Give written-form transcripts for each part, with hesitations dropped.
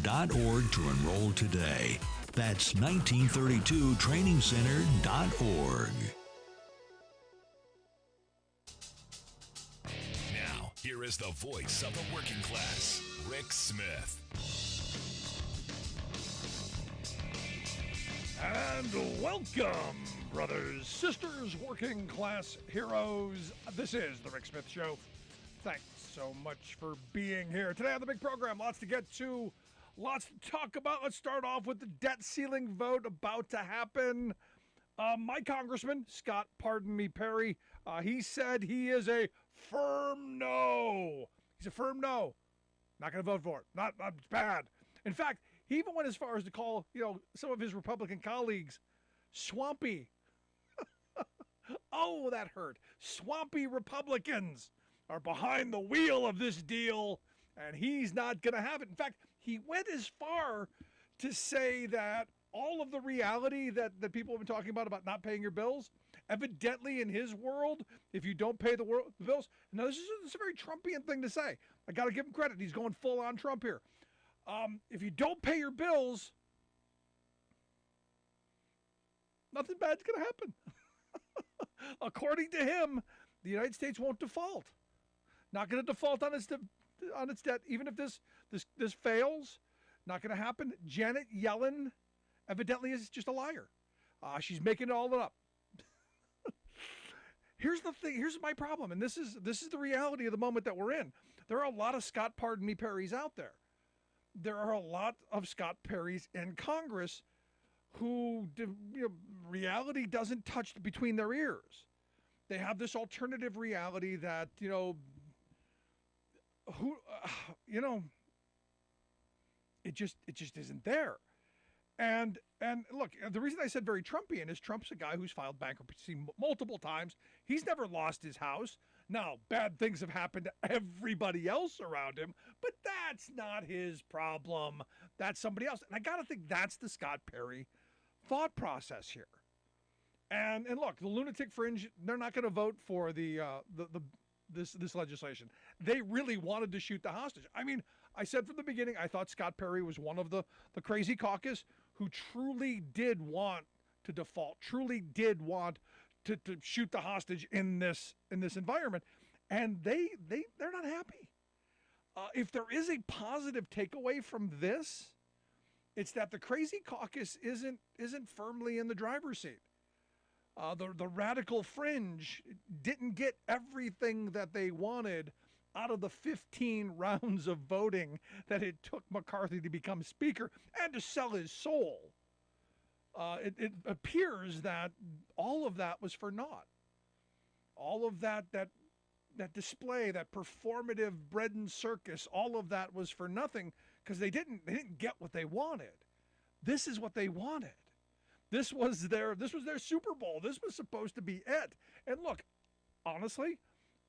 1932trainingscenter.org to enroll today. That's 1932trainingscenter.org. Now, here is the voice of the working class, Rick Smith. And welcome, brothers, sisters, working class heroes. This is the Rick Smith Show. Thanks so much for being here. Today on the big program, lots to get to, lots to talk about. Let's start off with the debt ceiling vote about to happen. My congressman, Scott, Perry, he said he is a firm no. He's a firm no. Not going to vote for it. Not bad. In fact, he even went as far as to call, some of his Republican colleagues swampy. Oh, that hurt. Swampy Republicans are behind the wheel of this deal, and he's not going to have it. In fact, he went as far to say that all of the reality that people have been talking about not paying your bills, evidently in his world, if you don't pay the bills, now this is a very Trumpian thing to say. I got to give him credit. He's going full on Trump here. If you don't pay your bills, nothing bad's going to happen. According to him, the United States won't default. Not going to default on its debt, even if this fails. Not going to happen. Janet Yellen evidently is just a liar. She's making it all up. Here's the thing. Here's my problem, and this is the reality of the moment that we're in. There are a lot of Scott Perrys out there. There are a lot of Scott Perrys in Congress who reality doesn't touch between their ears. They have this alternative reality that it just isn't there. And look, the reason I said very Trumpian is Trump's a guy who's filed bankruptcy multiple times. He's never lost his house. Now, bad things have happened to everybody else around him, but that's not his problem. That's somebody else. And I got to think that's the Scott Perry thought process here. And look, the lunatic fringe, they're not going to vote for this legislation. They really wanted to shoot the hostage. I mean, I said from the beginning, I thought Scott Perry was one of the crazy caucus who truly did want to default, truly did want to shoot the hostage in this environment, and they're not happy. If there is a positive takeaway from this, it's that the crazy caucus isn't firmly in the driver's seat. The radical fringe didn't get everything that they wanted out of the 15 rounds of voting that it took McCarthy to become speaker and to sell his soul. It appears that all of that was for naught. All of that display, that performative bread and circus, all of that was for nothing because they didn't get what they wanted. This is what they wanted. This was their Super Bowl. This was supposed to be it. And look, honestly,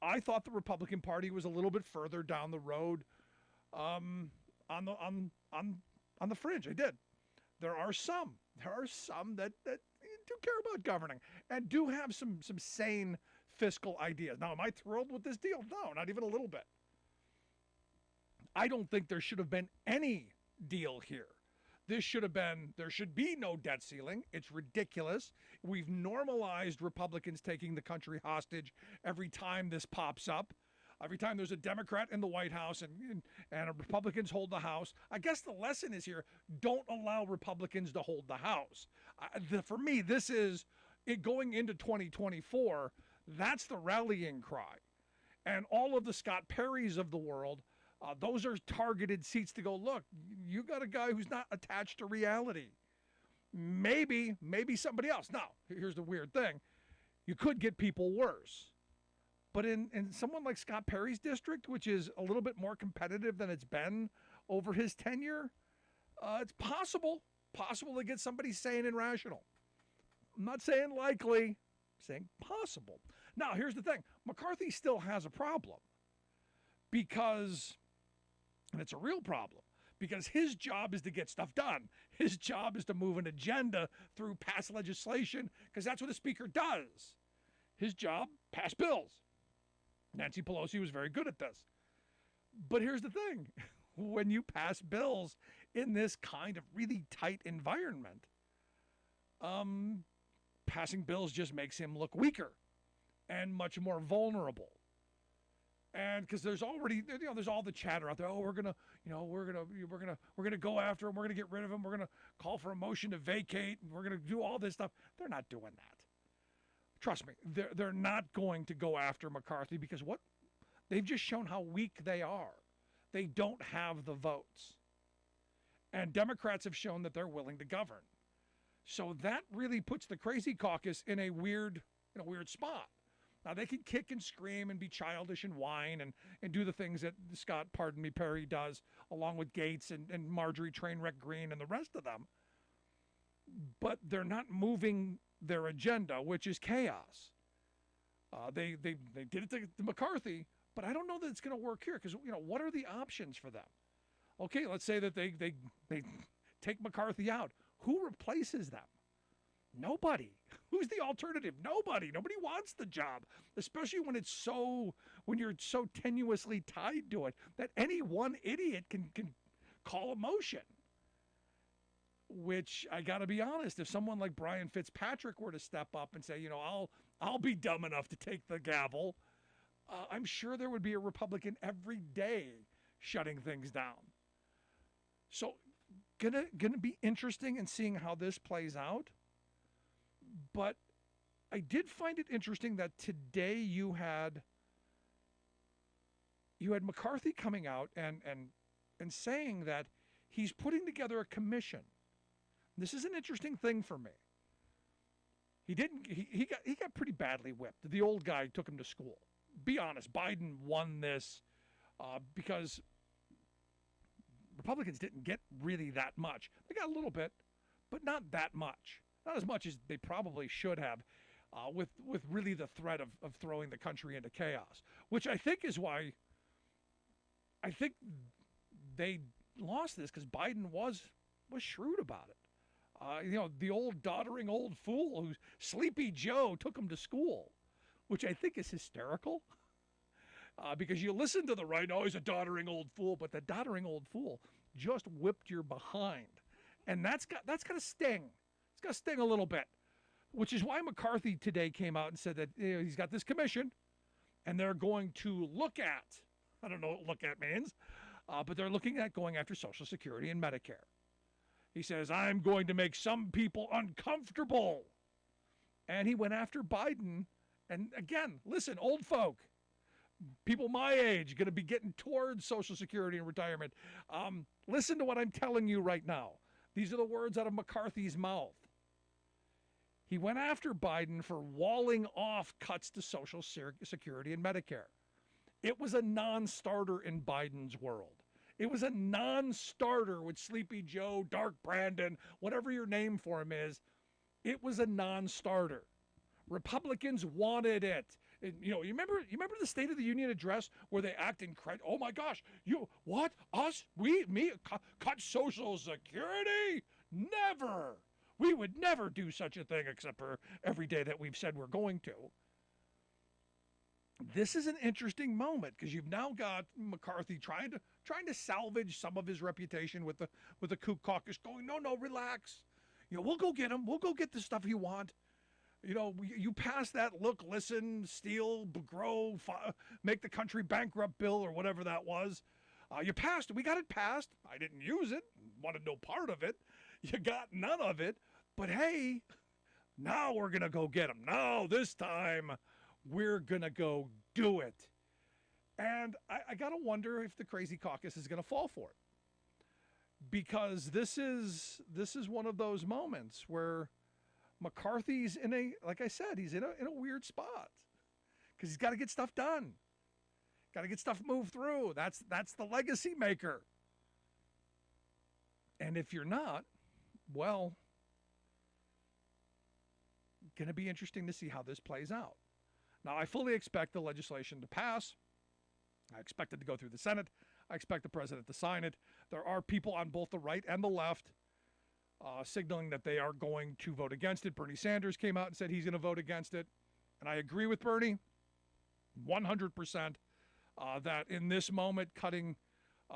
I thought the Republican Party was a little bit further down the road on the fringe. I did. There are some that do care about governing and do have some sane fiscal ideas. Now, am I thrilled with this deal? No, not even a little bit. I don't think there should have been any deal here. There should be no debt ceiling. It's ridiculous. We've normalized Republicans taking the country hostage every time this pops up. Every time there's a Democrat in the White House and Republicans hold the House. I guess the lesson is here, don't allow Republicans to hold the House. For me, this is it going into 2024. That's the rallying cry. And all of the Scott Perrys of the world, those are targeted seats to go, look, you got a guy who's not attached to reality. Maybe somebody else. Now, here's the weird thing. You could get people worse. But in someone like Scott Perry's district, which is a little bit more competitive than it's been over his tenure, it's possible to get somebody sane and rational. I'm not saying likely, I'm saying possible. Now, here's the thing. McCarthy still has a problem because, and it's a real problem, because his job is to get stuff done. His job is to move an agenda through pass legislation because that's what a speaker does. His job, pass bills. Nancy Pelosi was very good at this. But here's the thing. When you pass bills, in this kind of really tight environment, passing bills just makes him look weaker and much more vulnerable. And because there's already, there's all the chatter out there. Oh, we're gonna go after him. We're gonna get rid of him. We're gonna call for a motion to vacate. And we're gonna do all this stuff. They're not doing that. Trust me, they're not going to go after McCarthy because what they've just shown how weak they are. They don't have the votes, and Democrats have shown that they're willing to govern. So that really puts the crazy caucus in a weird spot. Now, they can kick and scream and be childish and whine and do the things that Scott, Perry does, along with Gates and Marjorie Trainwreck Green and the rest of them. But they're not moving their agenda, which is chaos. They did it to McCarthy, but I don't know that it's going to work here because, what are the options for them? Okay, let's say that they take McCarthy out. Who replaces them? Nobody. Who's the alternative? Nobody. Nobody wants the job, especially when you're so tenuously tied to it that any one idiot can call a motion. Which I got to be honest, if someone like Brian Fitzpatrick were to step up and say, I'll be dumb enough to take the gavel, I'm sure there would be a Republican every day shutting things down. So, gonna be interesting in seeing how this plays out. But I did find it interesting that today you had McCarthy coming out and saying that he's putting together a commission. This is an interesting thing for me. He got pretty badly whipped. The old guy took him to school. Be honest, Biden won this because Republicans didn't get really that much. They got a little bit, but not that much. Not as much as they probably should have, with really the threat of throwing the country into chaos, which I think is why I think they lost this, because Biden was shrewd about it. The old doddering old fool who Sleepy Joe took him to school, which I think is hysterical. Because you listen to the right, oh, he's a doddering old fool, but the doddering old fool just whipped your behind, and that's got to sting. It's got to sting a little bit, which is why McCarthy today came out and said that he's got this commission, and they're going to look at, I don't know what look at means, but they're looking at going after Social Security and Medicare. He says, I'm going to make some people uncomfortable. And he went after Biden. And again, listen, old folk, people my age, going to be getting towards Social Security and retirement. Listen to what I'm telling you right now. These are the words out of McCarthy's mouth. He went after Biden for walling off cuts to Social Security and Medicare. It was a non-starter in Biden's world. It was a non-starter with Sleepy Joe, Dark Brandon, whatever your name for him is. It was a non-starter. Republicans wanted it. And, you remember the State of the Union address where they act incredible? Oh my gosh, what? Us? Me? Cut Social Security? Never. We would never do such a thing except for every day that we've said we're going to. This is an interesting moment because you've now got McCarthy trying to salvage some of his reputation with the Kook caucus, going, no, relax. We'll go get him. We'll go get the stuff you want. You pass that look, listen, steal, grow, make the country bankrupt bill or whatever that was. You passed it. We got it passed. I didn't use it. Wanted no part of it. You got none of it. But hey, now we're going to go get him. Now, this time, we're going to go do it. And I got to wonder if the crazy caucus is going to fall for it. Because this is one of those moments where McCarthy's like I said, he's in a weird spot. Because he's got to get stuff done. Got to get stuff moved through. That's the legacy maker. And if you're not, well, going to be interesting to see how this plays out. Now, I fully expect the legislation to pass. I expect it to go through the Senate. I expect the president to sign it. There are people on both the right and the left signaling that they are going to vote against it. Bernie Sanders came out and said he's going to vote against it. And I agree with Bernie 100% that in this moment, cutting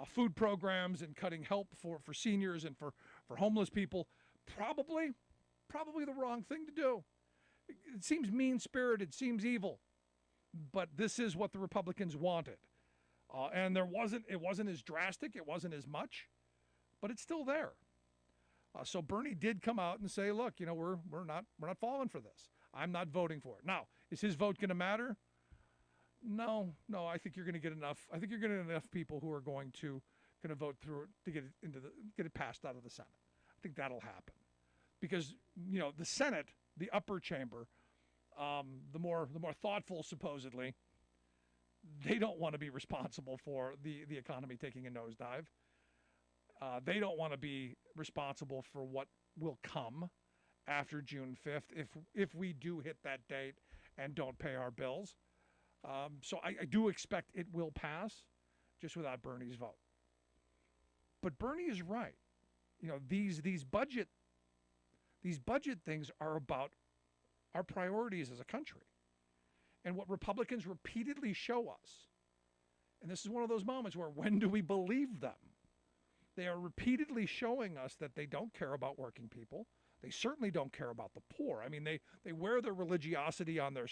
food programs and cutting help for seniors and for homeless people, probably the wrong thing to do. It seems mean-spirited, seems evil, but this is what the Republicans wanted. And it wasn't as drastic, it wasn't as much, but it's still there. So Bernie did come out and say, look, we're not falling for this. I'm not voting for it. Now, is his vote going to matter? No. I think you're going to get enough. I think you're going to get enough people who are going to vote through it to get it passed out of the Senate. I think that'll happen because the Senate, the upper chamber, the more thoughtful supposedly, they don't want to be responsible for the economy taking a nosedive. They don't want to be responsible for what will come after June 5th if we do hit that date and don't pay our bills. So I do expect it will pass, just without Bernie's vote. But Bernie is right. These budget things are about our priorities as a country. And what Republicans repeatedly show us, and this is one of those moments where when do we believe them? They are repeatedly showing us that they don't care about working people. They certainly don't care about the poor. I mean, they wear their religiosity on their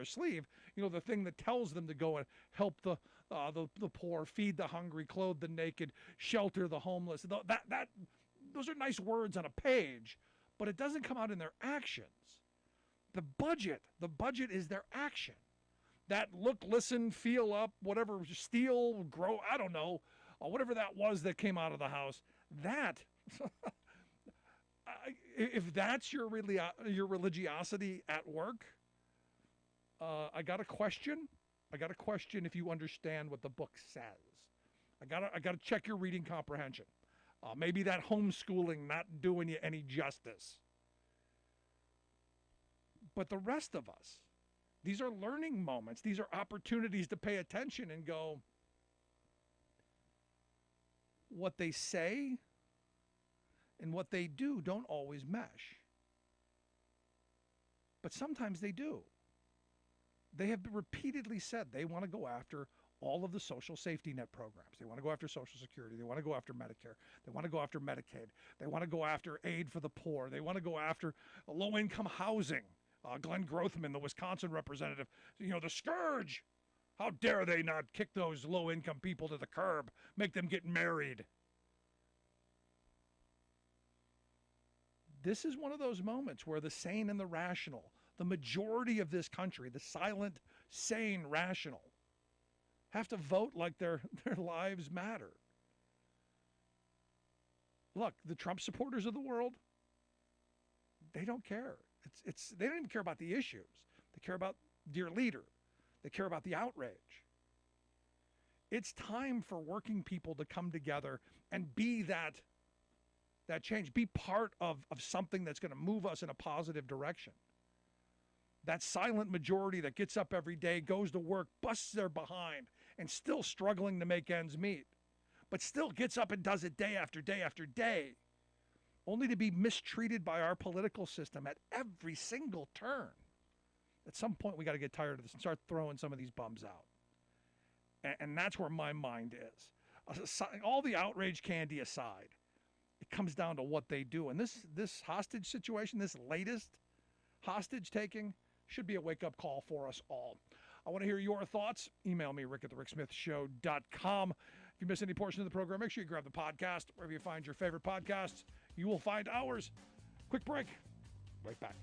sleeve. The thing that tells them to go and help the poor, feed the hungry, clothe the naked, shelter the homeless. Those are nice words on a page, but it doesn't come out in their actions. The budget is their action. That look, listen, feel up, whatever, steal, grow, I don't know, whatever that was that came out of the House, that, if that's your religiosity at work, I got a question if you understand what the book says. I got to check your reading comprehension. Maybe that homeschooling not doing you any justice. But the rest of us, these are learning moments. These are opportunities to pay attention and go, what they say and what they do don't always mesh. But sometimes they do. They have repeatedly said they want to go after all of the social safety net programs. They want to go after Social Security. They want to go after Medicare. They want to go after Medicaid. They want to go after aid for the poor. They want to go after low-income housing. Glenn Grothman, the Wisconsin representative, the scourge. How dare they not kick those low-income people to the curb, make them get married. This is one of those moments where the sane and the rational, the majority of this country, the silent, sane, rational, have to vote like their lives matter. Look, the Trump supporters of the world, they don't care. They don't even care about the issues. They care about their leader. They care about the outrage. It's time for working people to come together and be that change, be part of something that's going to move us in a positive direction. That silent majority that gets up every day, goes to work, busts their behind, and still struggling to make ends meet, but still gets up and does it day after day after day, only to be mistreated by our political system at every single turn. At some point, we got to get tired of this and start throwing some of these bums out. And that's where my mind is. All the outrage candy aside, it comes down to what they do. And this hostage situation, this latest hostage taking, should be a wake-up call for us all. I want to hear your thoughts. Email me, rick@thericksmithshow.com. If you miss any portion of the program, make sure you grab the podcast. Wherever you find your favorite podcasts, you will find ours. Quick break. Right back.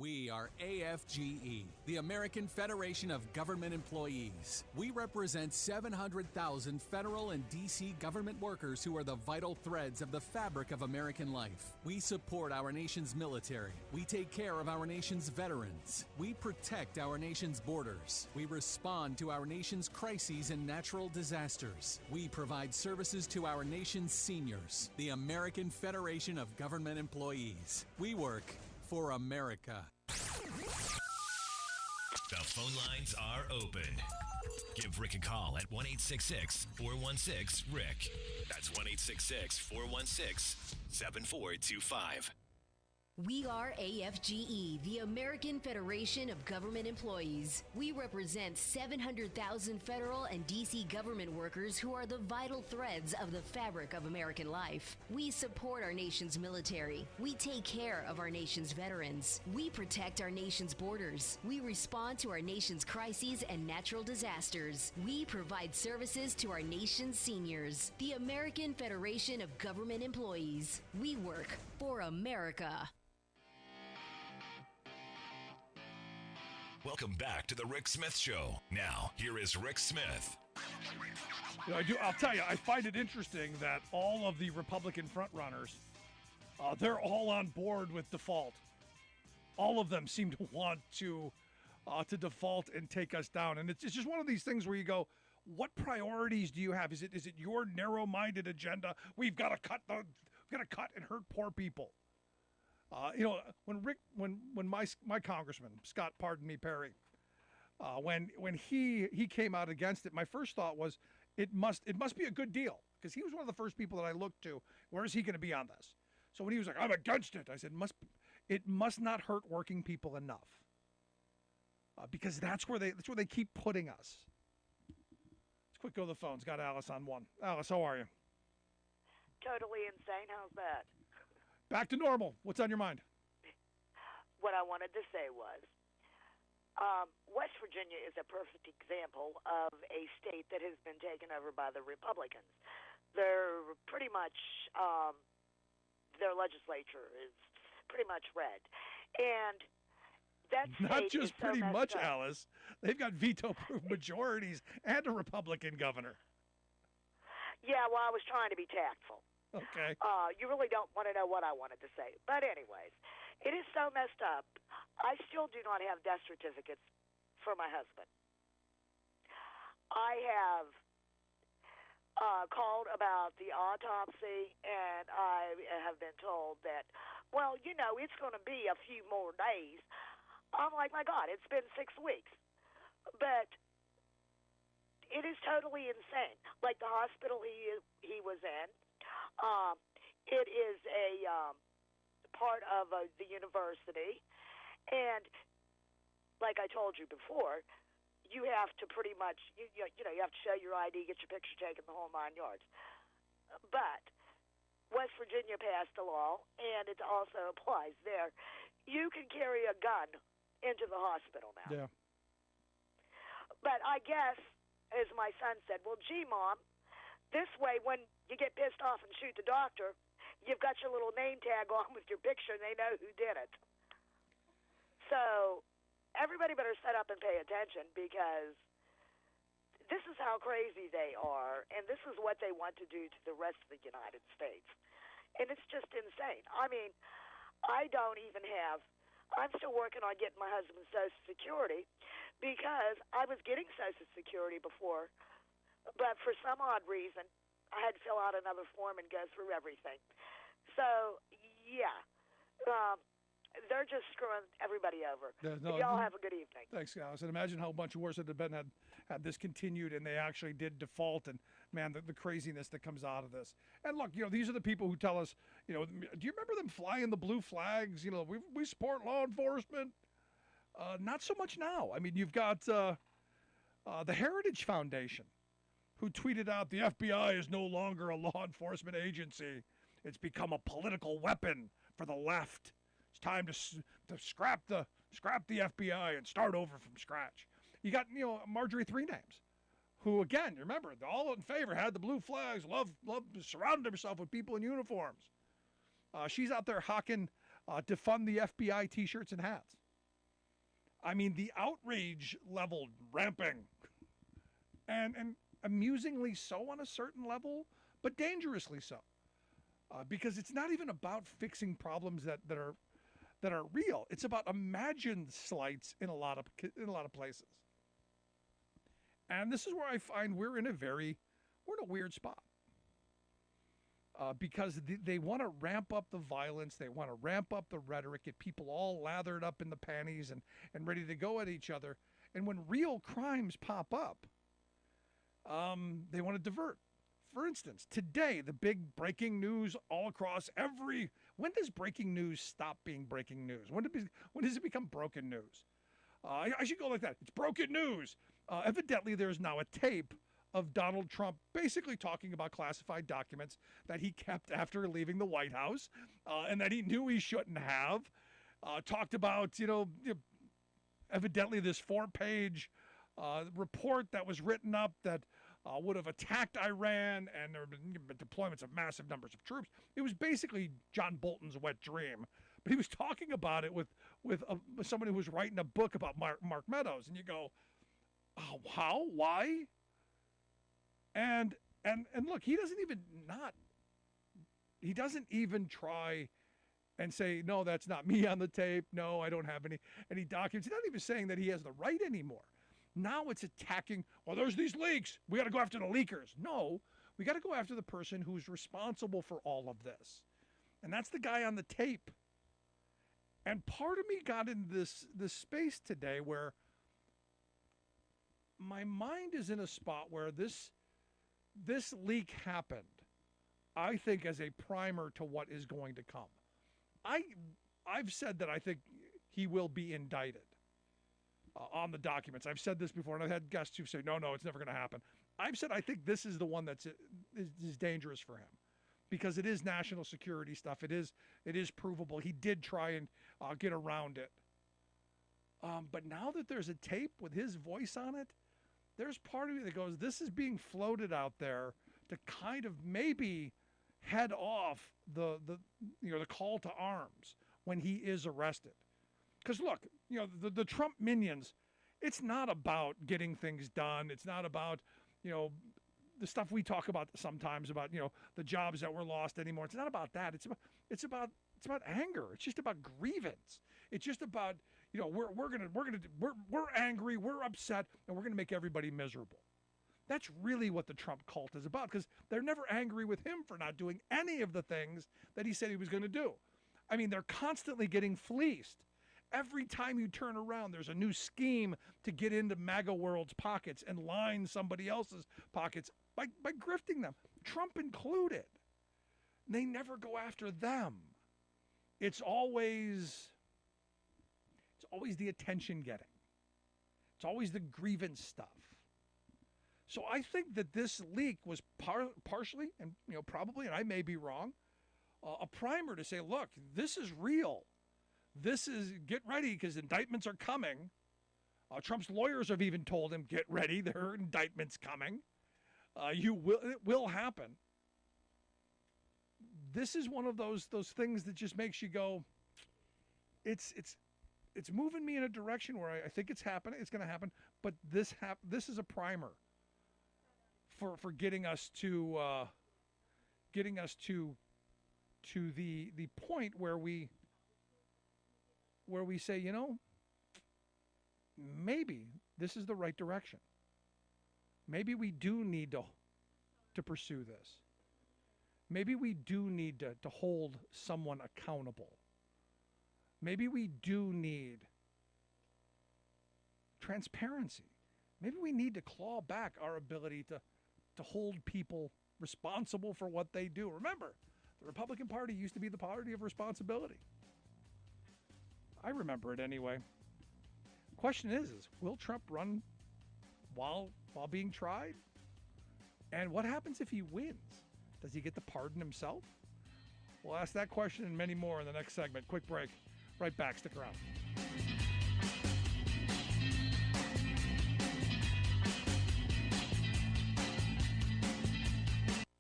We are AFGE, the American Federation of Government Employees. We represent 700,000 federal and D.C. government workers who are the vital threads of the fabric of American life. We support our nation's military. We take care of our nation's veterans. We protect our nation's borders. We respond to our nation's crises and natural disasters. We provide services to our nation's seniors. The American Federation of Government Employees. We work for America. The phone lines are open. Give Rick a call at 1-866-416-RICK. That's 1-866-416-7425. We are AFGE, the American Federation of Government Employees. We represent 700,000 federal and D.C. government workers who are the vital threads of the fabric of American life. We support our nation's military. We take care of our nation's veterans. We protect our nation's borders. We respond to our nation's crises and natural disasters. We provide services to our nation's seniors. The American Federation of Government Employees. We work for America. Welcome back to the Rick Smith Show. Now, here is Rick Smith. I'll tell you, I find it interesting that all of the Republican frontrunners, they're all on board with default. All of them seem to want to default and take us down. And it's just one of these things where you go, what priorities do you have? Is it your narrow-minded agenda? We've got to cut and hurt poor people. When my congressman, Scott, pardon me, Perry, when he came out against it, my first thought was it must be a good deal, because he was one of the first people that I looked to. Where is he going to be on this? So when he was like, I'm against it, I said, it must not hurt working people enough, because that's where they keep putting us. Let's quick go to the phones. Got Alice on one. Alice, how are you? Totally insane. How's that? Back to normal. What's on your mind? What I wanted to say was, West Virginia is a perfect example of a state that has been taken over by the Republicans. They're pretty much, their legislature is pretty much red. And that state Not just is so pretty much, up. Alice. They've got veto-proof majorities and a Republican governor. Yeah, well, I was trying to be tactful. Okay. You really don't want to know what I wanted to say. But anyways, it is so messed up. I still do not have death certificates for my husband. I have called about the autopsy, and I have been told that, well, it's going to be a few more days. I'm like, my God, it's been 6 weeks. But it is totally insane. Like the hospital he was in, it is a part of the university, and like I told you before, you have to pretty much you have to show your ID, get your picture taken, the whole 9 yards. But West Virginia passed a law, and it also applies there. You can carry a gun into the hospital now. Yeah. But I guess, as my son said, well, gee, Mom, this way when you get pissed off and shoot the doctor, you've got your little name tag on with your picture, and they know who did it. So everybody better set up and pay attention, because this is how crazy they are, and this is what they want to do to the rest of the United States. And it's just insane. I mean, I'm still working on getting my husband's Social Security, because I was getting Social Security before, but for some odd reason, I had to fill out another form and go through everything. So, yeah, they're just screwing everybody over. Y'all have a good evening. Thanks, Alice. And imagine how much worse it would have been had this continued and they actually did default, and, man, the craziness that comes out of this. And, look, these are the people who tell us, do you remember them flying the blue flags? We support law enforcement. Not so much now. I mean, you've got the Heritage Foundation, who tweeted out the FBI is no longer a law enforcement agency. It's become a political weapon for the left. It's time to scrap the FBI and start over from scratch. You got Marjorie Three Names, who again, remember, they're all in favor, had the blue flags, love surrounded herself with people in uniforms. She's out there hawking defund the FBI T-shirts and hats. I mean, the outrage level ramping, and amusingly so on a certain level, but dangerously so, because it's not even about fixing problems that are real. It's about imagined slights in a lot of places. And this is where I find we're in a weird spot, because they want to ramp up the violence, they want to ramp up the rhetoric, get people all lathered up in the panties and ready to go at each other. And when real crimes pop up, they want to divert. For instance, today, the big breaking news all across every When does breaking news stop being breaking news? When does it become broken news? I should go like that. It's broken news. Evidently, there's now a tape of Donald Trump basically talking about classified documents that he kept after leaving the White House and that he knew he shouldn't have. Talked about, evidently this 4-page report that was written up that would have attacked Iran, and there have been deployments of massive numbers of troops. It was basically John Bolton's wet dream. But he was talking about it with someone who was writing a book about Mark Meadows. And you go, oh, how? Why? And look, he doesn't even try and say, no, that's not me on the tape. No, I don't have any documents. He's not even saying that he has the right anymore. Now it's attacking, well, there's these leaks. We got to go after the leakers. No, we got to go after the person who's responsible for all of this. And that's the guy on the tape. And part of me got in this space today where my mind is in a spot where this leak happened, I think, as a primer to what is going to come. I've said that I think he will be indicted on the documents. I've said this before, and I've had guests who say, no, it's never going to happen. I've said I think this is the one that's is dangerous for him because it is national security stuff. It is provable. He did try and get around it. But now that there's a tape with his voice on it, there's part of me that goes, this is being floated out there to kind of maybe head off the call to arms when he is arrested. Because look, the Trump minions, it's not about getting things done. It's not about, the stuff we talk about sometimes about, the jobs that were lost anymore. It's not about that. It's about anger. It's just about grievance. It's just about, we're angry, we're upset, and we're going to make everybody miserable. That's really what the Trump cult is about, because they're never angry with him for not doing any of the things that he said he was going to do. I mean, they're constantly getting fleeced. Every time you turn around, there's a new scheme to get into MAGA world's pockets and line somebody else's pockets by grifting them, Trump included. They never go after them. It's always the attention getting. It's always the grievance stuff. So I think that this leak was partially, and probably, and I may be wrong, a primer to say, look, this is real. This is, get ready because indictments are coming. Trump's lawyers have even told him, get ready, there are indictments coming. It will happen. This is one of those things that just makes you go, it's moving me in a direction where I think it's happening, it's going to happen, but this is a primer for getting us to the point where we say, maybe this is the right direction. Maybe we do need to pursue this. Maybe we do need to hold someone accountable. Maybe we do need transparency. Maybe we need to claw back our ability to hold people responsible for what they do. Remember, the Republican Party used to be the party of responsibility. I remember it anyway. Question is will Trump run while being tried? And what happens if he wins? Does he get to pardon himself? We'll ask that question and many more in the next segment. Quick break. Right back. Stick around.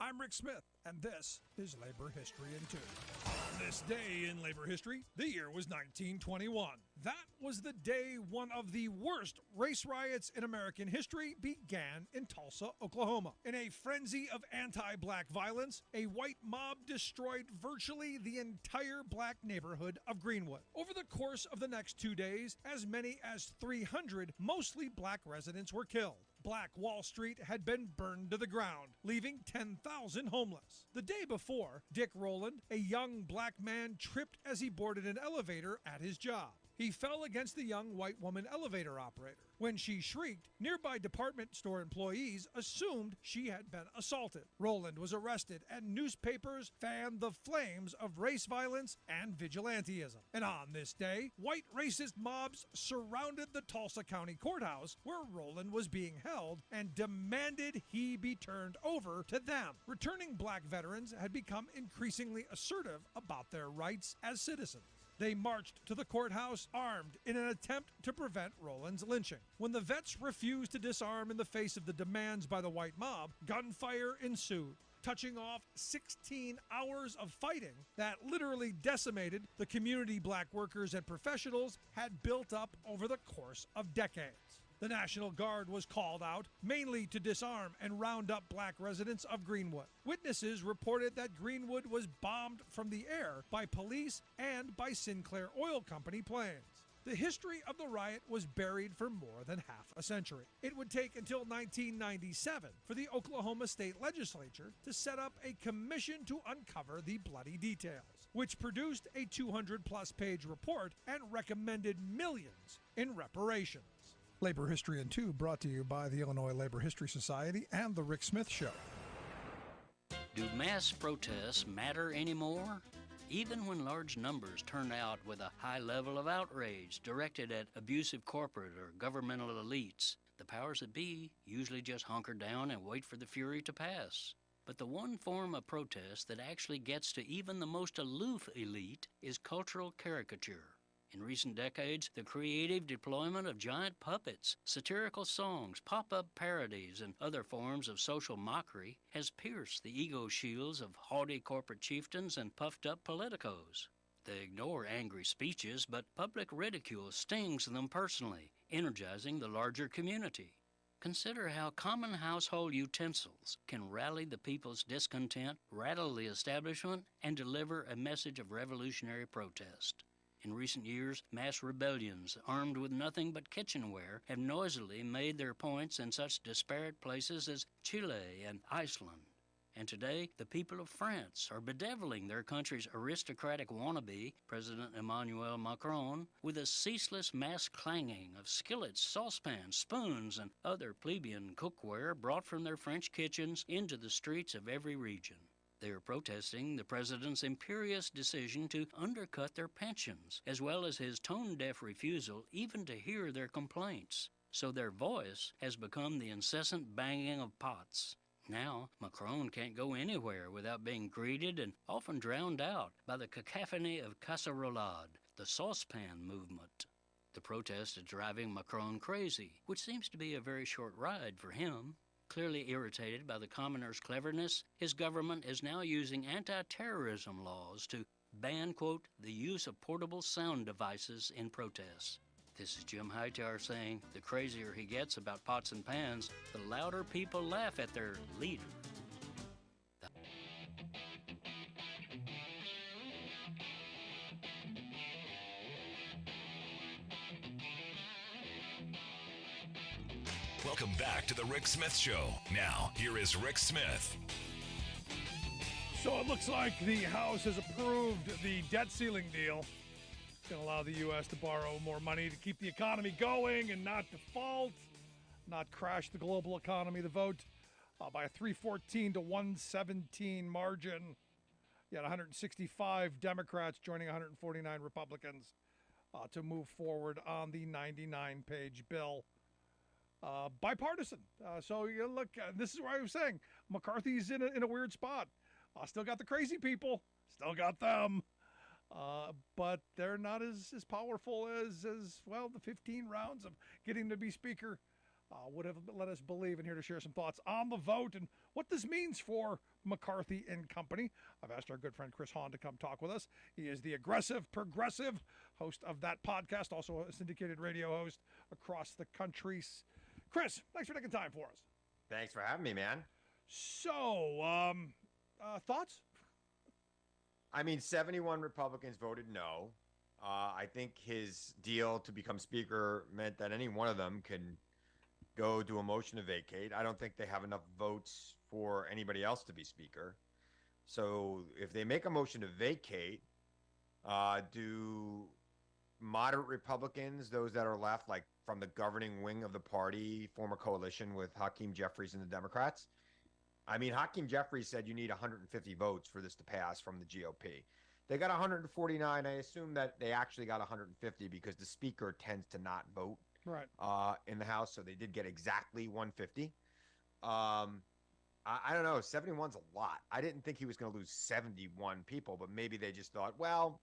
I'm Rick Smith, and this is Labor History in 2. On this day in labor history, the year was 1921. That was the day one of the worst race riots in American history began in Tulsa, Oklahoma. In a frenzy of anti-black violence, a white mob destroyed virtually the entire black neighborhood of Greenwood. Over the course of the next 2 days, as many as 300 mostly black residents were killed. Black Wall Street had been burned to the ground, leaving 10,000 homeless. The day before, Dick Rowland, a young black man, tripped as he boarded an elevator at his job. He fell against the young white woman elevator operator. When she shrieked, nearby department store employees assumed she had been assaulted. Rowland was arrested, and newspapers fanned the flames of race violence and vigilantism. And on this day, white racist mobs surrounded the Tulsa County Courthouse where Rowland was being held and demanded he be turned over to them. Returning black veterans had become increasingly assertive about their rights as citizens. They marched to the courthouse armed in an attempt to prevent Rowland's lynching. When the vets refused to disarm in the face of the demands by the white mob, gunfire ensued, touching off 16 hours of fighting that literally decimated the community black workers and professionals had built up over the course of decades. The National Guard was called out, mainly to disarm and round up black residents of Greenwood. Witnesses reported that Greenwood was bombed from the air by police and by Sinclair Oil Company planes. The history of the riot was buried for more than half a century. It would take until 1997 for the Oklahoma State Legislature to set up a commission to uncover the bloody details, which produced a 200-plus page report and recommended millions in reparations. Labor History in 2 brought to you by the Illinois Labor History Society and The Rick Smith Show. Do mass protests matter anymore? Even when large numbers turn out with a high level of outrage directed at abusive corporate or governmental elites, the powers that be usually just hunker down and wait for the fury to pass. But the one form of protest that actually gets to even the most aloof elite is cultural caricature. In recent decades, the creative deployment of giant puppets, satirical songs, pop-up parodies, and other forms of social mockery has pierced the ego shields of haughty corporate chieftains and puffed-up politicos. They ignore angry speeches, but public ridicule stings them personally, energizing the larger community. Consider how common household utensils can rally the people's discontent, rattle the establishment, and deliver a message of revolutionary protest. In recent years, mass rebellions, armed with nothing but kitchenware, have noisily made their points in such disparate places as Chile and Iceland. And today, the people of France are bedeviling their country's aristocratic wannabe, President Emmanuel Macron, with a ceaseless mass clanging of skillets, saucepans, spoons, and other plebeian cookware brought from their French kitchens into the streets of every region. They are protesting the president's imperious decision to undercut their pensions, as well as his tone-deaf refusal even to hear their complaints. So their voice has become the incessant banging of pots. Now, Macron can't go anywhere without being greeted and often drowned out by the cacophony of casserolade, the saucepan movement. The protest is driving Macron crazy, which seems to be a very short ride for him. Clearly irritated by the commoner's cleverness, his government is now using anti-terrorism laws to ban, quote, the use of portable sound devices in protests. This is Jim Hightower saying the crazier he gets about pots and pans, the louder people laugh at their leader. Welcome back to the Rick Smith Show. Now, here is Rick Smith. So it looks like the House has approved the debt ceiling deal. It's going to allow the U.S. to borrow more money to keep the economy going and not default, not crash the global economy. The vote by a 314 to 117 margin. You had 165 Democrats joining 149 Republicans to move forward on the 99-page bill. Bipartisan. So you look, this is where I was saying McCarthy's in a weird spot. Still got the crazy people, still got them, but they're not as powerful as well. The 15 rounds of getting to be speaker would have let us believe. And here to share some thoughts on the vote and what this means for McCarthy and company, I've asked our good friend Chris Hahn to come talk with us. He is the aggressive progressive host of that podcast, also a syndicated radio host across the country. Chris, thanks for taking time for us. Thanks for having me, man. So, thoughts? I mean, 71 Republicans voted no. I think his deal to become speaker meant that any one of them can go do a motion to vacate. I don't think they have enough votes for anybody else to be speaker. So if they make a motion to vacate, do moderate Republicans, those that are left, like from the governing wing of the party, former coalition with Hakeem Jeffries and the Democrats. I mean, Hakeem Jeffries said you need 150 votes for this to pass from the GOP. They got 149. I assume that they actually got 150 because the speaker tends to not vote in the House, so they did get exactly 150. I don't know. 71's a lot. I didn't think he was going to lose 71 people, but maybe they just thought, well,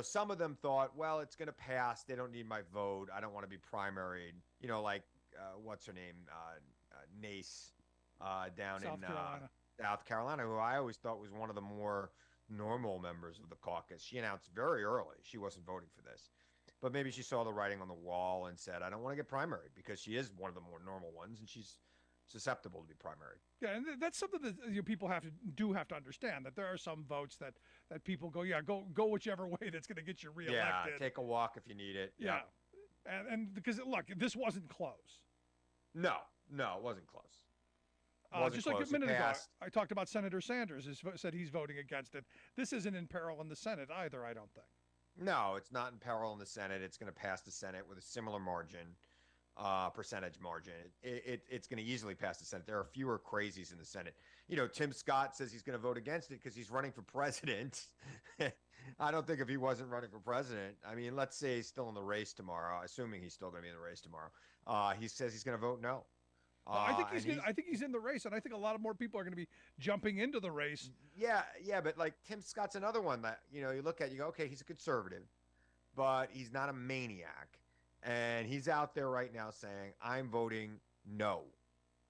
some of them thought, well, it's going to pass. They don't need my vote. I don't want to be primaried. Like what's her name? Nace down in South Carolina, who I always thought was one of the more normal members of the caucus. She announced very early she wasn't voting for this. But maybe she saw the writing on the wall and said, I don't want to get primaried because she is one of the more normal ones and she's susceptible to be primaried. Yeah, and that's something that people have to understand, that there are some votes that people go whichever way that's going to get you reelected. Yeah, take a walk if you need it. Yeah. And because, look, this wasn't close. No, it wasn't close. Just like a minute ago, I talked about Senator Sanders said he's voting against it. This isn't in peril in the Senate either, I don't think. No, it's not in peril in the Senate. It's going to pass the Senate with a similar margin, percentage margin. It's going to easily pass the Senate. There are fewer crazies in the Senate. Tim Scott says he's going to vote against it because he's running for president. I don't think if he wasn't running for president, I mean, let's say he's still in the race tomorrow, assuming he's still going to be in the race tomorrow. He says he's going to vote no. I think he's in the race, and I think a lot of more people are going to be jumping into the race. Yeah, but like Tim Scott's another one that you look at, you go, okay, he's a conservative, but he's not a maniac, and he's out there right now saying, "I'm voting no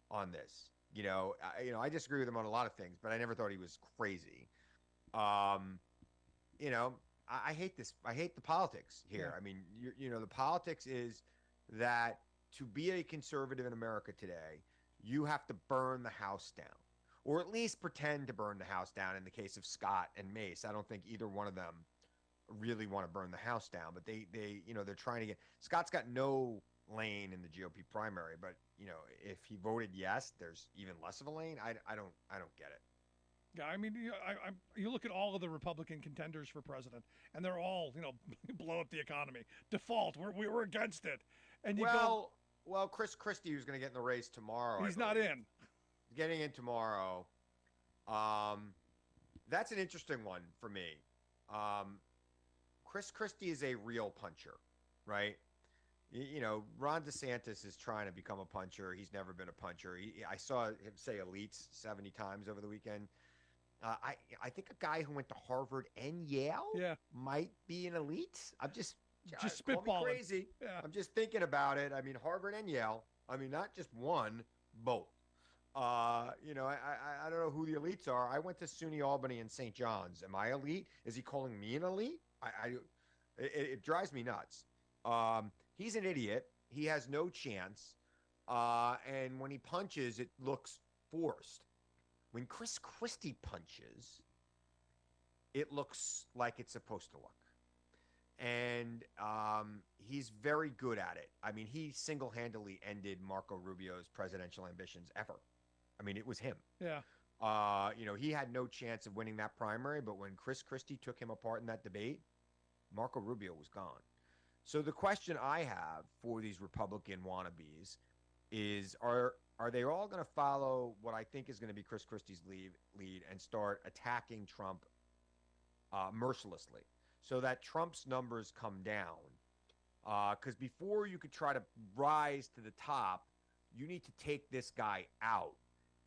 on this." I disagree with him on a lot of things, but I never thought he was crazy. I hate this. I hate the politics here. Yeah. I mean, the politics is that to be a conservative in America today, you have to burn the house down, or at least pretend to burn the house down. In the case of Scott and Mace, I don't think either one of them really want to burn the house down, but they're trying to get. Scott's got no lane in the GOP primary, but if he voted yes, there's even less of a lane. I don't get it. Yeah, I mean, you look at all of the Republican contenders for president, and they're all blow up the economy, default. We're against it, and you go. Well, Chris Christie, who's going to get in the race tomorrow. He's not in. Getting in tomorrow. That's an interesting one for me. Chris Christie is a real puncher, right? Ron DeSantis is trying to become a puncher. He's never been a puncher. I saw him say elites 70 times over the weekend. I think a guy who went to Harvard and Yale might be an elite. I'm just spitballing. Crazy. Yeah. I'm just thinking about it. I mean, Harvard and Yale. I mean, not just one, both. I don't know who the elites are. I went to SUNY Albany and St. John's. Am I elite? Is he calling me an elite? It drives me nuts. He's an idiot. He has no chance. And when he punches, it looks forced. When Chris Christie punches, it looks like it's supposed to look. And he's very good at it. I mean, he single-handedly ended Marco Rubio's presidential ambitions ever. I mean, it was him. Yeah. He had no chance of winning that primary, but when Chris Christie took him apart in that debate, Marco Rubio was gone. So the question I have for these Republican wannabes is, are they all going to follow what I think is going to be Chris Christie's lead and start attacking Trump mercilessly, so that Trump's numbers come down? Because before you could try to rise to the top, you need to take this guy out.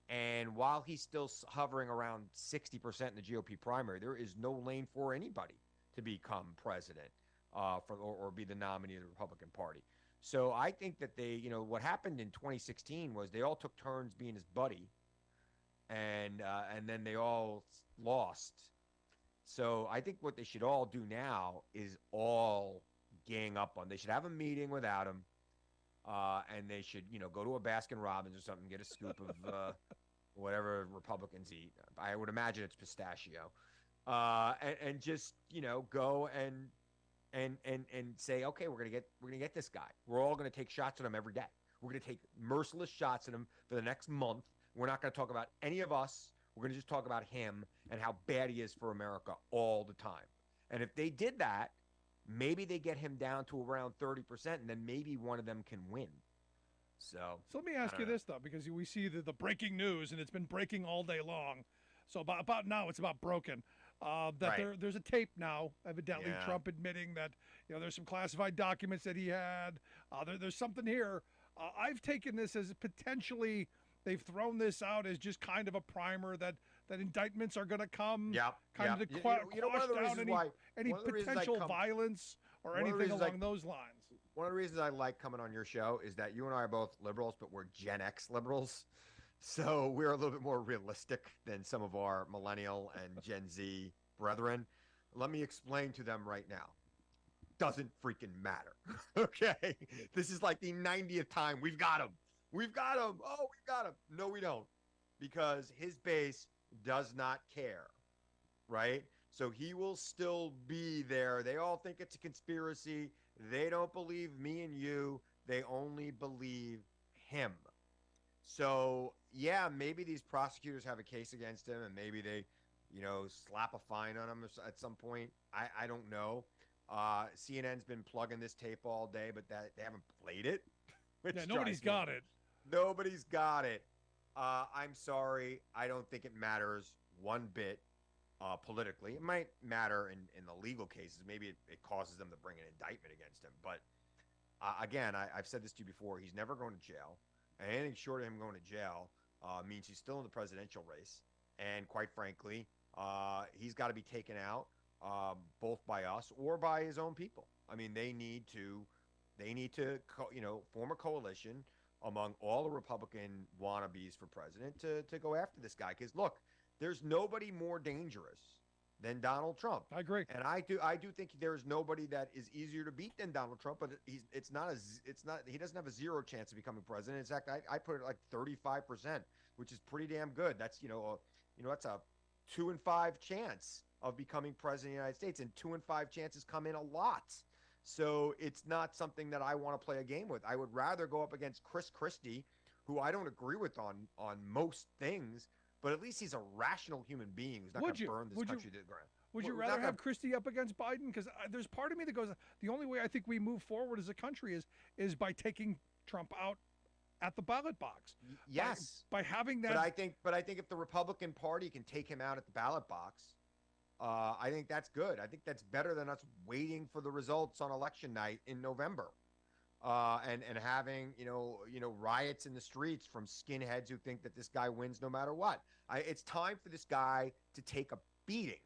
And while he's still hovering around 60% in the GOP primary, there is no lane for anybody to become president or be the nominee of the Republican Party. So I think that what happened in 2016 was they all took turns being his buddy, and then they all lost. So I think what they should all do now is all gang up on. They should have a meeting without him, and they should go to a Baskin Robbins or something, get a scoop of whatever Republicans eat. I would imagine it's pistachio, and just go and say, okay, we're gonna get this guy. We're all gonna take shots at him every day. We're gonna take merciless shots at him for the next month. We're not gonna talk about any of us. We're gonna just talk about him and how bad he is for America all the time. And if they did that, maybe they get him down to around 30%, and then maybe one of them can win. So let me ask you this, though, because we see the breaking news, and it's been breaking all day long. So about now, it's about broken. That Right. there's a tape now, evidently Yeah. Trump admitting that there's some classified documents that he had. There's something here. I've taken this as potentially they've thrown this out as just kind of a primer that indictments are going to come, kind of to quash down any potential violence or anything along those lines. One of the reasons I like coming on your show is that you and I are both liberals, but we're Gen X liberals. So we're a little bit more realistic than some of our millennial and Gen Z brethren. Let me explain to them right now. Doesn't freaking matter. Okay? This is like the 90th time we've got him. We've got him. Oh, we've got him. No, we don't. Because his base does not care. Right? So he will still be there. They all think it's a conspiracy. They don't believe me and you. They only believe him. So, yeah, maybe these prosecutors have a case against him, and maybe they, slap a fine on him at some point. I don't know. CNN's been plugging this tape all day, but they haven't played it. Yeah, nobody's got it. Nobody's got it. I'm sorry. I don't think it matters one bit politically. It might matter in the legal cases. Maybe it causes them to bring an indictment against him. But, again, I've said this to you before. He's never going to jail. And anything short of him going to jail means he's still in the presidential race. And quite frankly, he's got to be taken out both by us or by his own people. I mean, they need to form a coalition among all the Republican wannabes for president to go after this guy. Because look, there's nobody more dangerous than Donald Trump. I agree. And I do think there is nobody that is easier to beat than Donald Trump, but he doesn't have a zero chance of becoming president. In fact, I put it like 35%, which is pretty damn good. That's that's a 2 in 5 chance of becoming president of the United States, and 2 in 5 chances come in a lot. So it's not something that I want to play a game with. I would rather go up against Chris Christie, who I don't agree with on most things, but at least he's a rational human being who's not going to burn this country to the ground. Would you rather have Christie up against Biden? Because there's part of me that goes, the only way I think we move forward as a country is by taking Trump out at the ballot box. Yes. By having that. But I think if the Republican Party can take him out at the ballot box, I think that's good. I think that's better than us waiting for the results on election night in November. And having riots in the streets from skinheads who think that this guy wins no matter what. It's time for this guy to take a beating,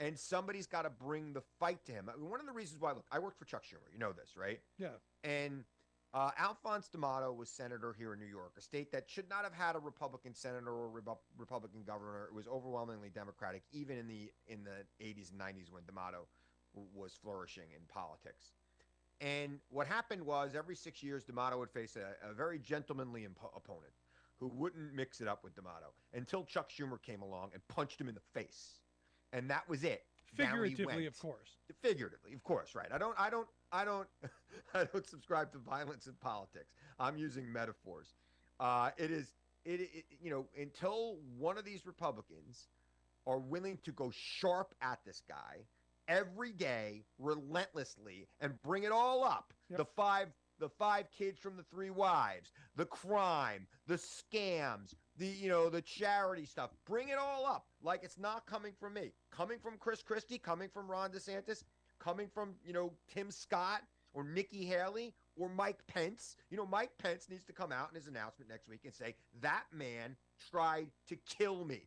and somebody's got to bring the fight to him. I mean, one of the reasons why, look, I worked for Chuck Schumer. You know this, right? Yeah. And Alphonse D'Amato was senator here in New York, a state that should not have had a Republican senator or Republican governor. It was overwhelmingly Democratic, even in the 80s and 90s when D'Amato was flourishing in politics. And what happened was every 6 years, D'Amato would face a very gentlemanly opponent who wouldn't mix it up with D'Amato until Chuck Schumer came along and punched him in the face. And that was it. Figuratively, of course. Figuratively, of course, right. I don't subscribe to violence in politics. I'm using metaphors. Until one of these Republicans are willing to go sharp at this guy every day, relentlessly, and bring it all up. Yep. The five kids from the 3 wives, the crime, the scams, the charity stuff. Bring it all up like it's not coming from me. Coming from Chris Christie, coming from Ron DeSantis, coming from, Tim Scott or Nikki Haley or Mike Pence. Mike Pence needs to come out in his announcement next week and say, that man tried to kill me.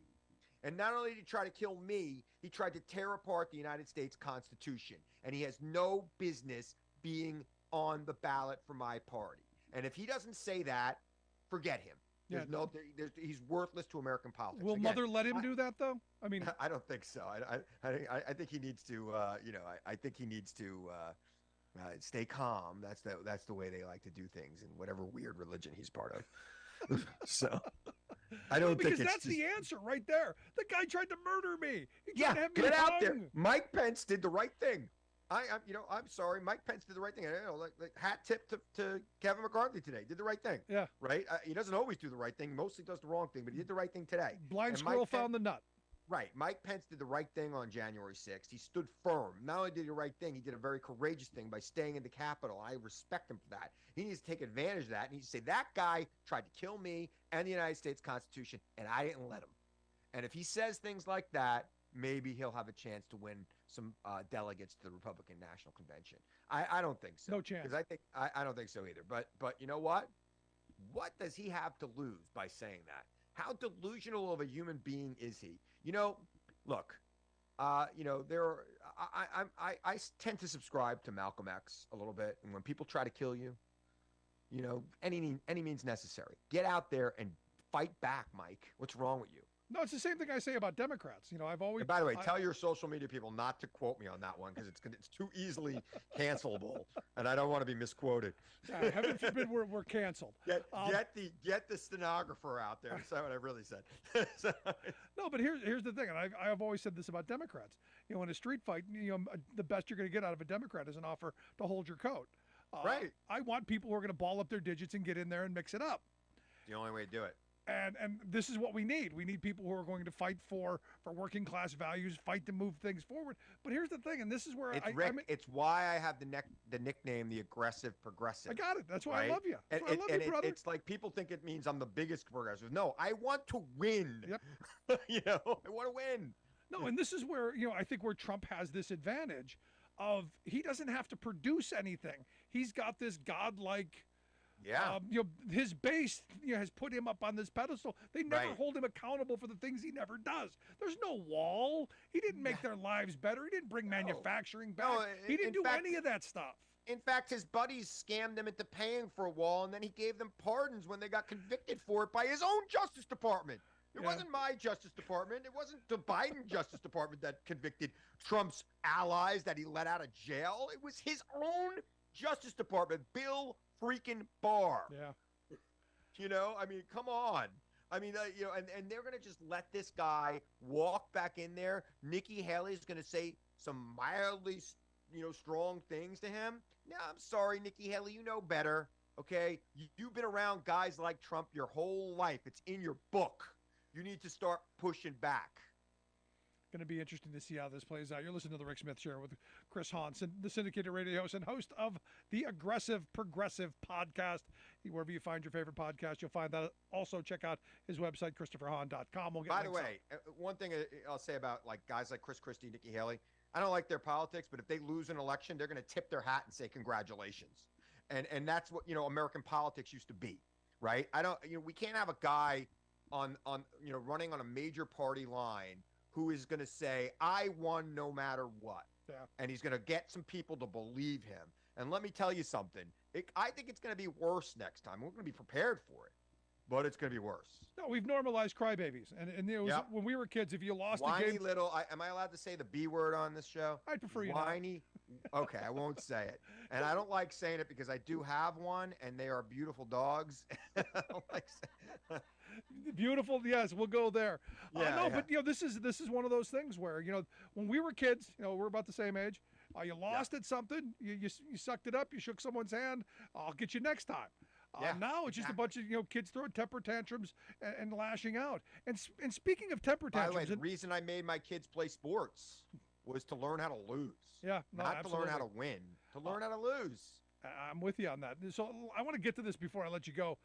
And not only did he try to kill me, he tried to tear apart the United States Constitution. And he has no business being on the ballot for my party. And if he doesn't say that, forget him. He's worthless to American politics. Will Mother let him do that, though? I mean, I don't think so. I think he needs to. I think he needs to stay calm. That's the way they like to do things in whatever weird religion he's part of. So I don't think that's the answer right there. The guy tried to murder me. He tried to have me get hung. out there. Mike Pence did the right thing. I'm sorry. Mike Pence did the right thing. Like hat tip to Kevin McCarthy today. Did the right thing. Yeah. Right. He doesn't always do the right thing. Mostly does the wrong thing, but he did the right thing today. Blind squirrel found the nut. Right. Mike Pence did the right thing on January 6th. He stood firm. Not only did he the right thing, he did a very courageous thing by staying in the Capitol. I respect him for that. He needs to take advantage of that. And he needs to say, that guy tried to kill me and the United States Constitution, and I didn't let him. And if he says things like that, maybe he'll have a chance to win some delegates to the Republican National Convention. I don't think so. No chance. Because I don't think so either. But you know what? What does he have to lose by saying that? How delusional of a human being is he? Look, there are, I tend to subscribe to Malcolm X a little bit. And when people try to kill you, any means necessary. Get out there and fight back, Mike. What's wrong with you? No, it's the same thing I say about Democrats. I've always. And by the way, tell your social media people not to quote me on that one because it's too easily cancelable, and I don't want to be misquoted. Yeah, heaven forbid we're canceled. Get the stenographer out there. That's not what I really said. No, but here's the thing, and I've always said this about Democrats. In a street fight, the best you're going to get out of a Democrat is an offer to hold your coat. Right. I want people who are going to ball up their digits and get in there and mix it up. The only way to do it. And this is what we need. We need people who are going to fight for working class values, fight to move things forward. But here's the thing, and this is where it's why I have the nickname the aggressive progressive. I got it. That's why I love you. And, I love you, brother. It's like people think it means I'm the biggest progressive. No, I want to win. Yep. I want to win. No, and this is where I think where Trump has this advantage of he doesn't have to produce anything. He's got this godlike. Yeah. His base has put him up on this pedestal. They never hold him accountable for the things he never does. There's no wall. He didn't make their lives better. He didn't bring manufacturing back. He didn't do any of that stuff. In fact, his buddies scammed him into paying for a wall, and then he gave them pardons when they got convicted for it by his own Justice Department. It wasn't my Justice Department. It wasn't the Biden Justice Department that convicted Trump's allies that he let out of jail. It was his own Justice Department, Bill freaking Barr. Yeah. Come on. And they're going to just let this guy walk back in there. Nikki Haley's going to say some mildly, strong things to him. No, I'm sorry, Nikki Haley, you know better. Okay. You've been around guys like Trump your whole life. It's in your book. You need to start pushing back. Going to be interesting to see how this plays out. You're listening to the Rick Smith Show with Chris Hahn, the syndicated radio host and host of the Aggressive Progressive podcast. Wherever you find your favorite podcast, you'll find that. Also, check out his website, ChristopherHahn.com. By the way, one thing I'll say about guys like Chris Christie, Nikki Haley, I don't like their politics, but if they lose an election, they're going to tip their hat and say congratulations. And that's what American politics used to be, right? We can't have a guy on running on a major party line who is going to say, I won no matter what. Yeah. And he's going to get some people to believe him. And let me tell you something. I think it's going to be worse next time. We're going to be prepared for it, but it's going to be worse. No, we've normalized crybabies. And it was when we were kids, if you lost Whiny a game. am I allowed to say the B word on this show? I'd prefer you Whiny. Okay, I won't say it. And I don't like saying it because I do have one, and they are beautiful dogs. I don't like saying Beautiful, yes, we'll go there. But this is one of those things where when we were kids, we're about the same age. You lost at something, you sucked it up, you shook someone's hand. I'll get you next time. Now it's just a bunch of kids throwing temper tantrums and lashing out. And speaking of temper tantrums, by the way, the reason I made my kids play sports was to learn how to lose. Yeah, no, not absolutely. to learn how to win, to learn how to lose. I'm with you on that. So I want to get to this before I let you go.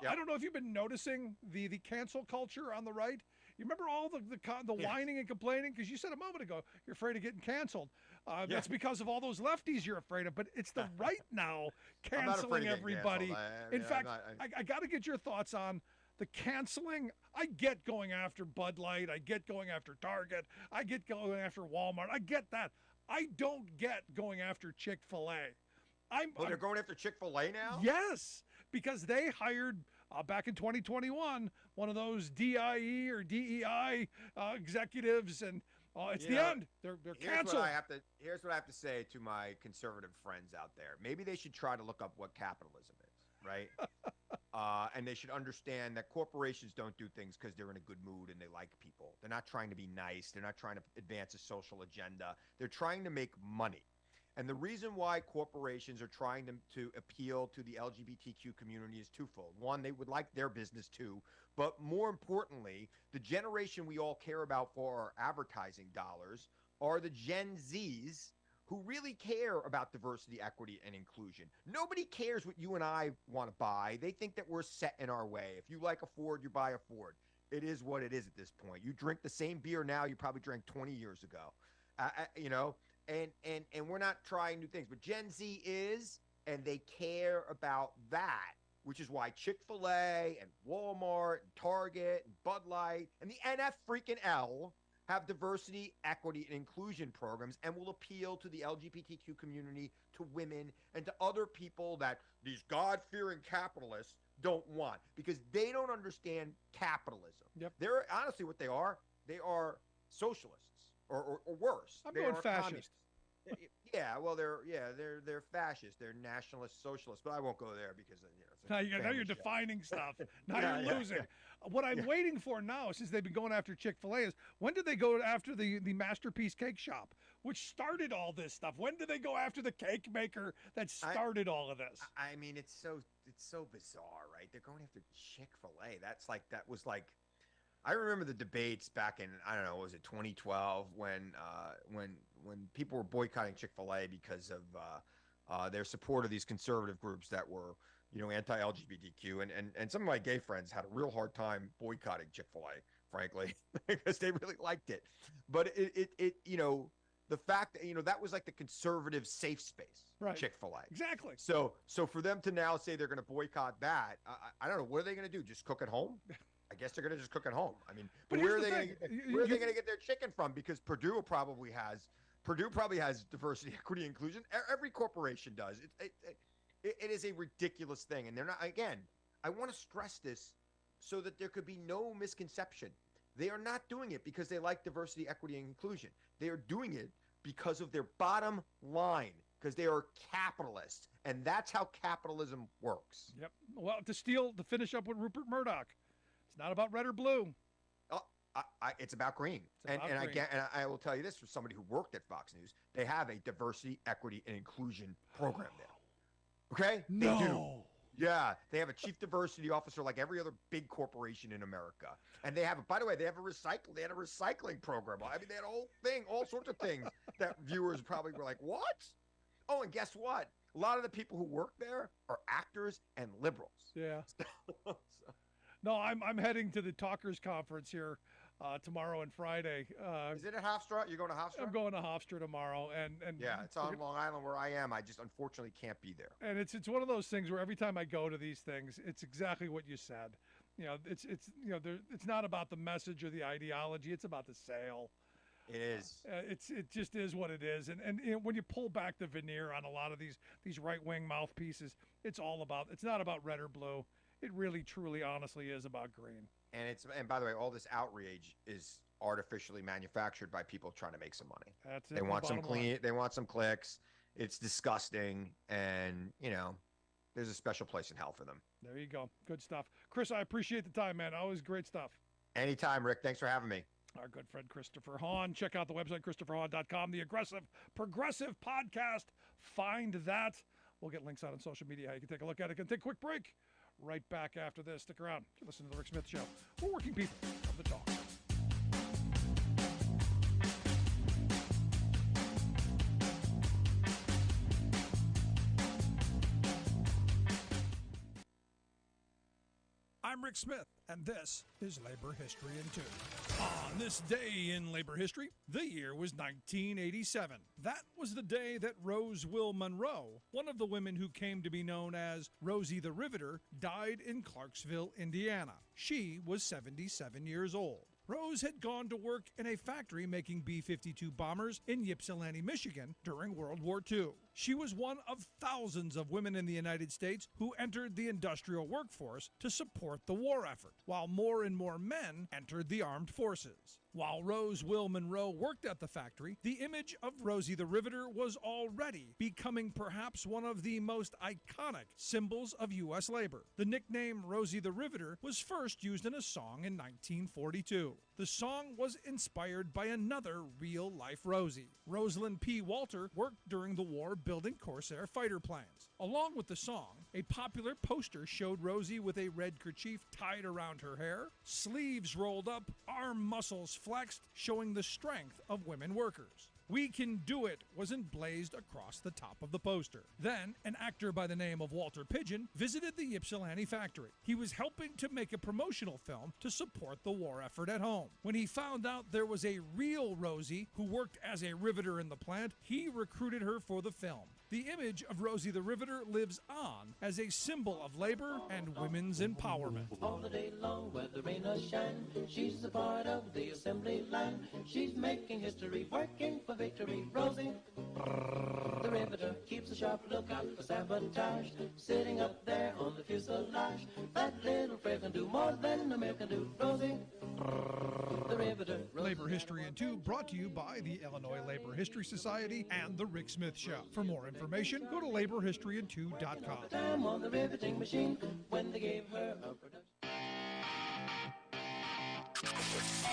I don't know if you've been noticing the cancel culture on the right. You remember all the whining and complaining? Because you said a moment ago you're afraid of getting canceled. That's because of all those lefties you're afraid of. But it's the right now canceling everybody. In fact, I got to get your thoughts on the canceling. I get going after Bud Light. I get going after Target. I get going after Walmart. I get that. I don't get going after Chick-fil-A. They're going after Chick-fil-A now? Yes, because they hired back in 2021 one of those DIE or DEI executives, and it's the end. They're canceled. Here's what I have to say to my conservative friends out there. Maybe they should try to look up what capitalism is, right? And they should understand that corporations don't do things because they're in a good mood and they like people. They're not trying to be nice. They're not trying to advance a social agenda. They're trying to make money. And the reason why corporations are trying to appeal to the LGBTQ community is twofold. One, they would like their business too, but more importantly, the generation we all care about for our advertising dollars are the Gen Zs who really care about diversity, equity, and inclusion. Nobody cares what you and I want to buy. They think that we're set in our way. If you like a Ford, you buy a Ford. It is what it is at this point. You drink the same beer now you probably drank 20 years ago. You know, and we're not trying new things, but Gen Z is, and they care about that, which is why Chick-fil-A and Walmart and Target and Bud Light and the NF freaking L have diversity, equity, and inclusion programs and will appeal to the LGBTQ community, to women, and to other people that these God-fearing capitalists don't want, because they don't understand capitalism. Yep. They're honestly what they are socialists or worse. I'm They going are fascist. communists. Yeah, well, they're fascist. They're nationalist socialists, but I won't go there because it's a Now family you're show. defining stuff. Now Yeah, you're yeah, losing. yeah. What I'm waiting for now, since they've been going after Chick-fil-A, is when did they go after the Masterpiece Cake Shop, which started all this stuff? When did they go after the cake maker that started all of this? I mean, it's so bizarre, right? They're going after Chick-fil-A. That was like, I remember the debates back in, I don't know, was it 2012 when people were boycotting Chick-fil-A because of their support of these conservative groups that were, anti-LGBTQ, and some of my gay friends had a real hard time boycotting Chick-fil-A, frankly, because they really liked it. But the fact that, that was like the conservative safe space, Right. Chick-fil-A. Exactly. So for them to now say they're going to boycott that, I don't know, what are they going to do? Just cook at home? I guess they're going to just cook at home. I mean, But where are here's they the going to thing. where are they going to get their chicken from? Because Purdue probably has diversity, equity, inclusion. Every corporation does. It is a ridiculous thing, and they're not. Again, I want to stress this so that there could be no misconception. They are not doing it because they like diversity, equity, and inclusion. They are doing it because of their bottom line, because they are capitalists, and that's how capitalism works. Yep. Well, to finish up with Rupert Murdoch, it's not about red or blue. It's about green. It's about green. And I will tell you this, for somebody who worked at Fox News, they have a diversity, equity, and inclusion program there. Okay? No. They do. Yeah, they have a chief diversity officer like every other big corporation in America. And they have, by the way, they had a recycling program. I mean, they had a whole thing, all sorts of things that viewers probably were like, what? Oh, and guess what? A lot of the people who work there are actors and liberals. Yeah. No, I'm heading to the Talkers Conference here tomorrow and Friday. Is it at Hofstra? You're going to Hofstra? I'm going to Hofstra tomorrow, and yeah, it's on Long Island where I am. I just unfortunately can't be there. And it's one of those things where every time I go to these things, it's exactly what you said. It's not about the message or the ideology. It's about the sale. It is. It just is what it is. And when you pull back the veneer on a lot of these right wing mouthpieces, it's not about red or blue. It really, truly, honestly is about green. And by the way, all this outrage is artificially manufactured by people trying to make some money. That's it. They want some line. They want some clicks. It's disgusting, and there's a special place in hell for them. There you go. Good stuff, Chris. I appreciate the time, man. Always great stuff. Anytime, Rick. Thanks for having me. Our good friend Christopher Hahn. Check out the website, ChristopherHahn.com. The Aggressive Progressive Podcast. Find that. We'll get links out on social media. You can take a look at it. Can take a quick break. Right back after this. Stick around. You're listening to The Rick Smith Show. We're working people of the talk. I'm Rick Smith, and this is Labor History in 2. On this day in labor history, the year was 1987. That was the day that Rose Will Monroe, one of the women who came to be known as Rosie the Riveter, died in Clarksville, Indiana. She was 77 years old. Rose had gone to work in a factory making B-52 bombers in Ypsilanti, Michigan during World War II. She was one of thousands of women in the United States who entered the industrial workforce to support the war effort, while more and more men entered the armed forces. While Rose Will Monroe worked at the factory, the image of Rosie the Riveter was already becoming perhaps one of the most iconic symbols of U.S. labor. The nickname Rosie the Riveter was first used in a song in 1942. The song was inspired by another real-life Rosie. Rosalind P. Walter worked during the war building Corsair fighter planes. Along with the song, a popular poster showed Rosie with a red kerchief tied around her hair, sleeves rolled up, arm muscles flexed, showing the strength of women workers. "We Can Do It" was emblazed across the top of the poster. Then, an actor by the name of Walter Pidgeon visited the Ypsilanti factory. He was helping to make a promotional film to support the war effort at home. When he found out there was a real Rosie who worked as a riveter in the plant, he recruited her for the film. The image of Rosie the Riveter lives on as a symbol of labor and women's empowerment. All the day long, whether rain or shine, she's a part of the assembly line. She's making history, working for victory. Rosie, the Riveter, keeps a sharp lookout for sabotage. Sitting up there on the fuselage, that little frail can do more than a male can do. Rosie, the Riveter. Labor History in 2 brought to you by the Illinois Labor History Society and The Rick Smith Show. For more information, go to laborhistoryin2.com. Time on the riveting machine when they gave her a production.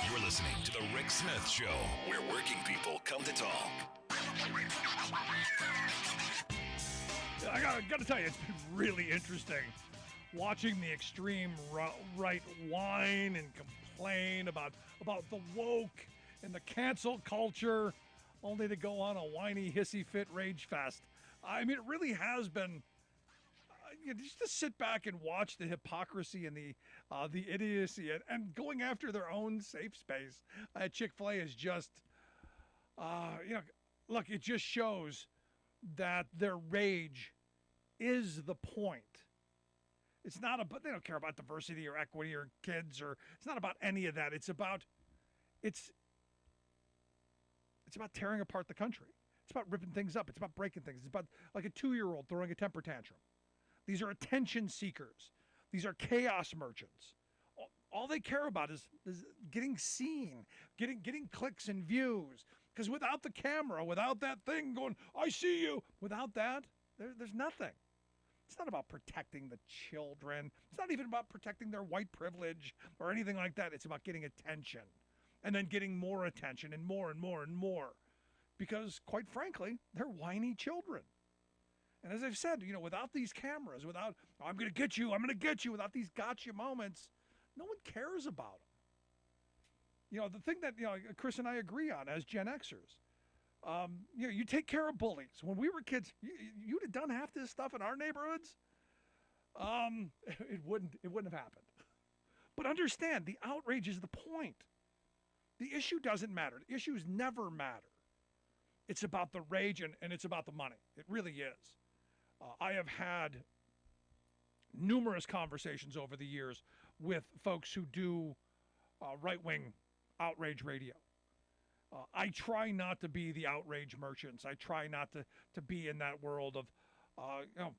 You're listening to The Rick Smith Show, where working people come to talk. I gotta tell you, it's been really interesting watching the extreme right whine and complain about the woke and the cancel culture, only to go on a whiny, hissy fit rage fest. I mean, it really has been, just to sit back and watch the hypocrisy and the idiocy and going after their own safe space at Chick-fil-A is just, look, it just shows that their rage is the point. It's not about, they don't care about diversity or equity or kids, or it's not about any of that. It's about tearing apart the country. It's about ripping things up. It's about breaking things. It's about like a 2-year-old throwing a temper tantrum. These are attention seekers. These are chaos merchants. All they care about is getting seen, getting clicks and views. Because without the camera, without that thing going, "I see you," without that, there's nothing. It's not about protecting the children. It's not even about protecting their white privilege or anything like that. It's about getting attention and then getting more attention and more and more and more. Because, quite frankly, they're whiny children. And as I've said, without these cameras, without, "I'm going to get you, without these gotcha moments, no one cares about them. The thing that, Chris and I agree on as Gen Xers, you take care of bullies. When we were kids, you'd have done half this stuff in our neighborhoods. It wouldn't have happened. But understand, the outrage is the point. The issue doesn't matter. The issues never matter. It's about the rage and it's about the money. It really is. I have had numerous conversations over the years with folks who do right-wing outrage radio. I try not to be the outrage merchants. I try not to be in that world of,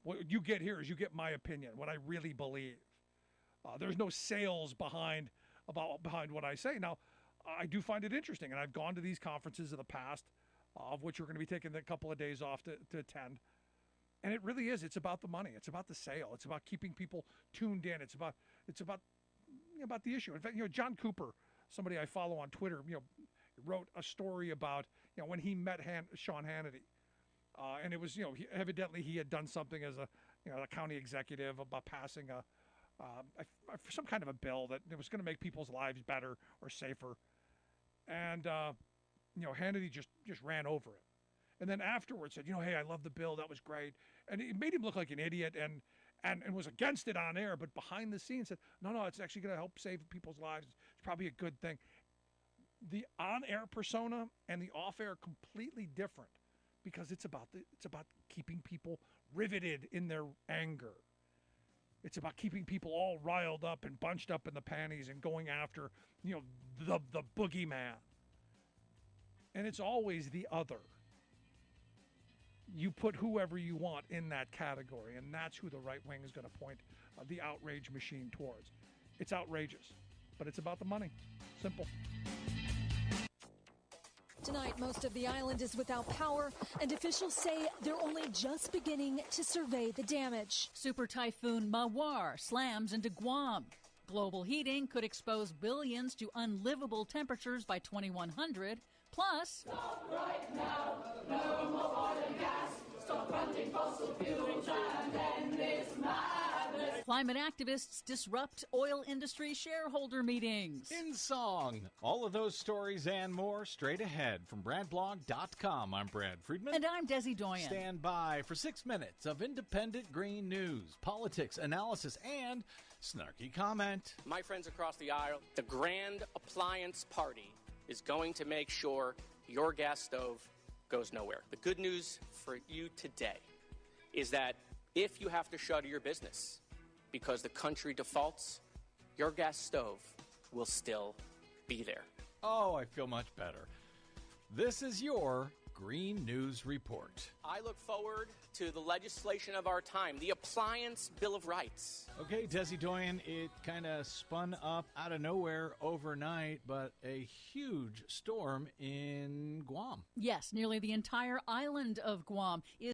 what you get here is you get my opinion, what I really believe. There's no sales behind what I say. Now, I do find it interesting, and I've gone to these conferences in the past, of which we're going to be taking a couple of days off to attend. And it really is. It's about the money. It's about the sale. It's about keeping people tuned in. It's about the issue. In fact, John Cooper, somebody I follow on Twitter, wrote a story about, when he met Sean Hannity. And it was, evidently he had done something as a county executive about passing some kind of a bill that was going to make people's lives better or safer. And, Hannity just ran over it. And then afterwards said, hey, I love the bill. That was great. And it made him look like an idiot and was against it on air. But behind the scenes said, no, it's actually going to help save people's lives. It's probably a good thing. The on-air persona and the off-air are completely different because it's about keeping people riveted in their anger. It's about keeping people all riled up and bunched up in the panties and going after, the boogeyman. And it's always the other. You put whoever you want in that category, and that's who the right wing is going to point the outrage machine towards. It's outrageous, but it's about the money. Simple. Tonight, most of the island is without power, and officials say they're only just beginning to survey the damage. Super Typhoon Mawar slams into Guam. Global heating could expose billions to unlivable temperatures by 2100. Plus, stop right now. No more oil and gas. Stop funding fossil fuels and end this madness. Climate activists disrupt oil industry shareholder meetings. In song. All of those stories and more straight ahead from BradBlog.com. I'm Brad Friedman. And I'm Desi Doyen. Stand by for 6 minutes of independent green news, politics, analysis, and snarky comment. My friends across the aisle, the Grand Appliance Party is going to make sure your gas stove goes nowhere. The good news for you today is that if you have to shutter your business because the country defaults, your gas stove will still be there. Oh, I feel much better. This is your Green News Report. I look forward to the legislation of our time, the Appliance Bill of Rights. Okay, Desi Doyen, it kind of spun up out of nowhere overnight, but a huge storm in Guam. Yes, nearly the entire island of Guam is